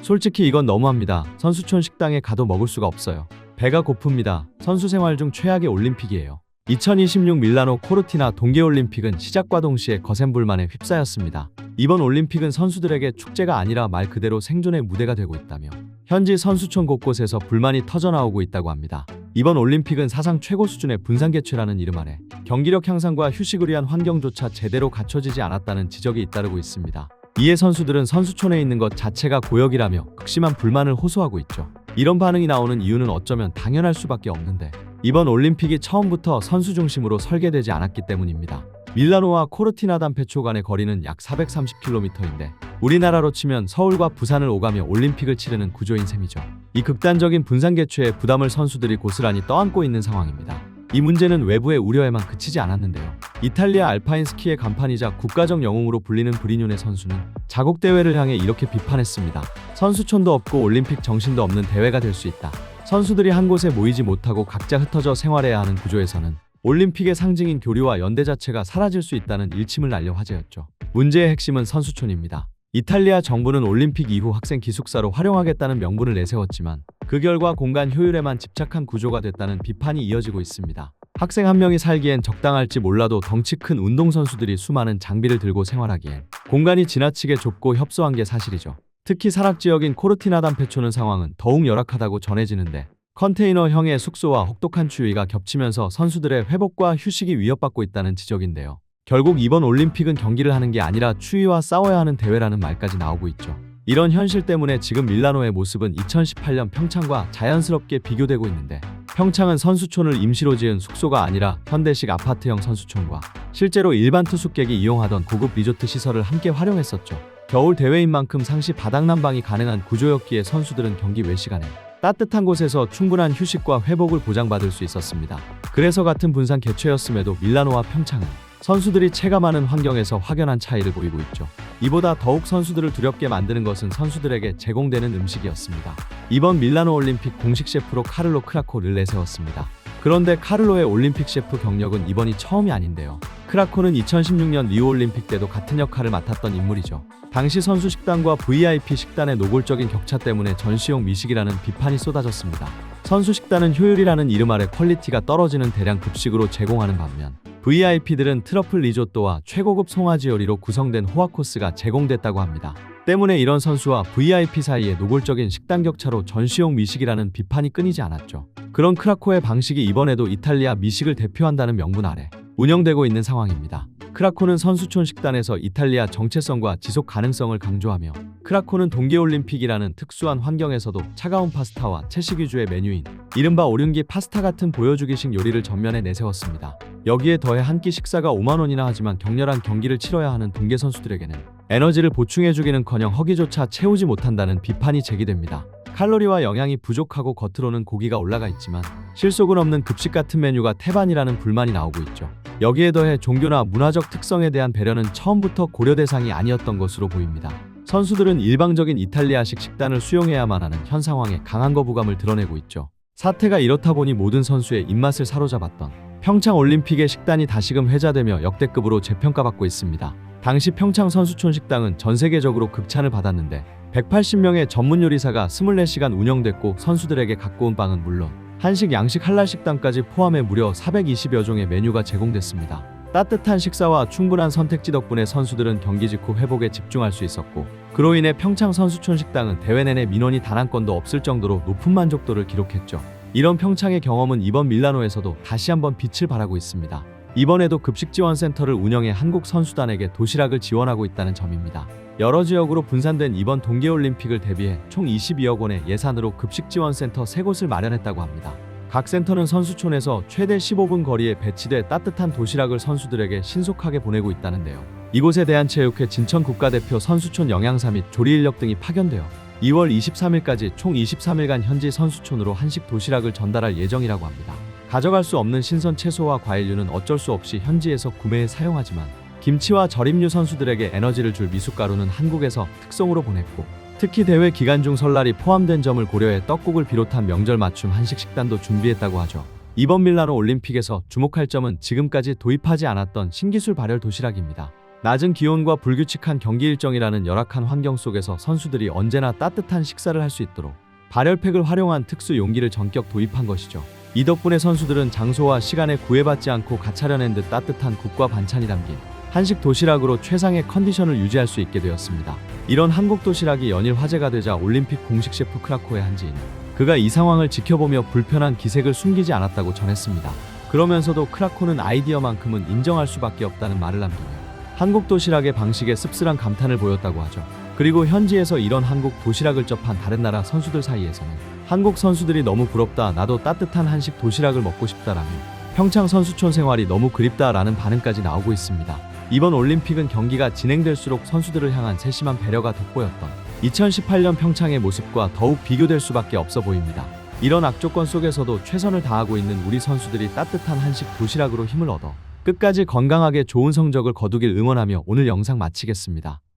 솔직히 이건 너무합니다. 선수촌 식당에 가도 먹을 수가 없어요. 배가 고픕니다. 선수 생활 중 최악의 올림픽이에요. 2026 밀라노 코르티나 동계올림픽은 시작과 동시에 거센 불만에 휩싸였습니다. 이번 올림픽은 선수들에게 축제가 아니라 말 그대로 생존의 무대가 되고 있다며 현지 선수촌 곳곳에서 불만이 터져나오고 있다고 합니다. 이번 올림픽은 사상 최고 수준의 분산개최라는 이름 아래 경기력 향상과 휴식을 위한 환경조차 제대로 갖춰지지 않았다는 지적이 잇따르고 있습니다. 이에 선수들은 선수촌에 있는 것 자체가 고역이라며 극심한 불만을 호소하고 있죠. 이런 반응이 나오는 이유는 어쩌면 당연할 수밖에 없는데 이번 올림픽이 처음부터 선수 중심으로 설계되지 않았기 때문입니다. 밀라노와 코르티나 담페초 간의 거리는 약 430km인데 우리나라로 치면 서울과 부산을 오가며 올림픽을 치르는 구조인 셈이죠. 이 극단적인 분산 개최에 부담을 선수들이 고스란히 떠안고 있는 상황입니다. 이 문제는 외부의 우려에만 그치지 않았는데요. 이탈리아 알파인 스키의 간판이자 국가적 영웅으로 불리는 브리뇽네 선수는 자국 대회를 향해 이렇게 비판했습니다. 선수촌도 없고 올림픽 정신도 없는 대회가 될 수 있다. 선수들이 한 곳에 모이지 못하고 각자 흩어져 생활해야 하는 구조에서는 올림픽의 상징인 교류와 연대 자체가 사라질 수 있다는 일침을 날려 화제였죠. 문제의 핵심은 선수촌입니다. 이탈리아 정부는 올림픽 이후 학생 기숙사로 활용하겠다는 명분을 내세웠지만 그 결과 공간 효율에만 집착한 구조가 됐다는 비판이 이어지고 있습니다. 학생 한 명이 살기엔 적당할지 몰라도 덩치 큰 운동선수들이 수많은 장비를 들고 생활하기엔 공간이 지나치게 좁고 협소한 게 사실이죠. 특히 산악지역인 코르티나 담페초는 상황은 더욱 열악하다고 전해지는데 컨테이너형의 숙소와 혹독한 추위가 겹치면서 선수들의 회복과 휴식이 위협받고 있다는 지적인데요. 결국 이번 올림픽은 경기를 하는 게 아니라 추위와 싸워야 하는 대회라는 말까지 나오고 있죠. 이런 현실 때문에 지금 밀라노의 모습은 2018년 평창과 자연스럽게 비교되고 있는데 평창은 선수촌을 임시로 지은 숙소가 아니라 현대식 아파트형 선수촌과 실제로 일반 투숙객이 이용하던 고급 리조트 시설을 함께 활용했었죠. 겨울 대회인 만큼 상시 바닥 난방이 가능한 구조였기에 선수들은 경기 외 시간에 따뜻한 곳에서 충분한 휴식과 회복을 보장받을 수 있었습니다. 그래서 같은 분산 개최였음에도 밀라노와 평창은 선수들이 체감하는 환경에서 확연한 차이를 보이고 있죠. 이보다 더욱 선수들을 두렵게 만드는 것은 선수들에게 제공되는 음식이었습니다. 이번 밀라노 올림픽 공식 셰프로 카를로 크라코를 내세웠습니다. 그런데 카를로의 올림픽 셰프 경력은 이번이 처음이 아닌데요. 크라코는 2016년 리우 올림픽 때도 같은 역할을 맡았던 인물이죠. 당시 선수 식단과 VIP 식단의 노골적인 격차 때문에 전시용 미식이라는 비판이 쏟아졌습니다. 선수 식단은 효율이라는 이름 아래 퀄리티가 떨어지는 대량 급식으로 제공하는 반면 VIP들은 트러플 리조또와 최고급 송아지 요리로 구성된 호화 코스가 제공됐다고 합니다. 때문에 이런 선수와 VIP 사이의 노골적인 식단 격차로 전시용 미식이라는 비판이 끊이지 않았죠. 그런 크라코의 방식이 이번에도 이탈리아 미식을 대표한다는 명분 아래 운영되고 있는 상황입니다. 크라코는 선수촌 식단에서 이탈리아 정체성과 지속 가능성을 강조하며 크라코는 동계올림픽이라는 특수한 환경에서도 차가운 파스타와 채식 위주의 메뉴인 이른바 오륜기 파스타 같은 보여주기식 요리를 전면에 내세웠습니다. 여기에 더해 한 끼 식사가 5만 원이나 하지만 격렬한 경기를 치러야 하는 동계 선수들에게는 에너지를 보충해주기는커녕 허기조차 채우지 못한다는 비판이 제기됩니다. 칼로리와 영양이 부족하고 겉으로는 고기가 올라가 있지만 실속은 없는 급식 같은 메뉴가 태반이라는 불만이 나오고 있죠. 여기에 더해 종교나 문화적 특성에 대한 배려는 처음부터 고려 대상이 아니었던 것으로 보입니다. 선수들은 일방적인 이탈리아식 식단을 수용해야만 하는 현 상황에 강한 거부감을 드러내고 있죠. 사태가 이렇다 보니 모든 선수의 입맛을 사로잡았던 평창 올림픽의 식단이 다시금 회자되며 역대급으로 재평가받고 있습니다. 당시 평창 선수촌 식당은 전 세계적으로 극찬을 받았는데 180명의 전문 요리사가 24시간 운영됐고 선수들에게 갖고 온 빵은 물론 한식, 양식, 할랄 식단까지 포함해 무려 420여 종의 메뉴가 제공됐습니다. 따뜻한 식사와 충분한 선택지 덕분에 선수들은 경기 직후 회복에 집중할 수 있었고 그로 인해 평창 선수촌 식당은 대회 내내 민원이 단 한 건도 없을 정도로 높은 만족도를 기록했죠. 이런 평창의 경험은 이번 밀라노에서도 다시 한번 빛을 발하고 있습니다. 이번에도 급식지원센터를 운영해 한국 선수단에게 도시락을 지원하고 있다는 점입니다. 여러 지역으로 분산된 이번 동계올림픽을 대비해 총 22억 원의 예산으로 급식지원센터 3곳을 마련했다고 합니다. 각 센터는 선수촌에서 최대 15분 거리에 배치돼 따뜻한 도시락을 선수들에게 신속하게 보내고 있다는데요. 이곳에 대한체육회 진천 국가대표 선수촌 영양사 및 조리 인력 등이 파견되어 2월 23일까지 총 23일간 현지 선수촌으로 한식 도시락을 전달할 예정이라고 합니다. 가져갈 수 없는 신선 채소와 과일류는 어쩔 수 없이 현지에서 구매해 사용하지만 김치와 절임류 선수들에게 에너지를 줄 미숫가루는 한국에서 특송으로 보냈고 특히 대회 기간 중 설날이 포함된 점을 고려해 떡국을 비롯한 명절 맞춤 한식 식단도 준비했다고 하죠. 이번 밀라노 올림픽에서 주목할 점은 지금까지 도입하지 않았던 신기술 발열 도시락입니다. 낮은 기온과 불규칙한 경기 일정이라는 열악한 환경 속에서 선수들이 언제나 따뜻한 식사를 할 수 있도록 발열팩을 활용한 특수 용기를 전격 도입한 것이죠. 이 덕분에 선수들은 장소와 시간에 구애받지 않고 가차려낸 듯 따뜻한 국과 반찬이 담긴 한식 도시락으로 최상의 컨디션을 유지할 수 있게 되었습니다. 이런 한국 도시락이 연일 화제가 되자 올림픽 공식 셰프 크라코의 한지인은 그가 이 상황을 지켜보며 불편한 기색을 숨기지 않았다고 전했습니다. 그러면서도 크라코는 아이디어만큼은 인정할 수밖에 없다는 말을 남기며 한국 도시락의 방식에 씁쓸한 감탄을 보였다고 하죠. 그리고 현지에서 이런 한국 도시락을 접한 다른 나라 선수들 사이에서는 한국 선수들이 너무 부럽다, 나도 따뜻한 한식 도시락을 먹고 싶다라며 평창 선수촌 생활이 너무 그립다라는 반응까지 나오고 있습니다. 이번 올림픽은 경기가 진행될수록 선수들을 향한 세심한 배려가 돋보였던 2018년 평창의 모습과 더욱 비교될 수밖에 없어 보입니다. 이런 악조건 속에서도 최선을 다하고 있는 우리 선수들이 따뜻한 한식 도시락으로 힘을 얻어 끝까지 건강하게 좋은 성적을 거두길 응원하며 오늘 영상 마치겠습니다.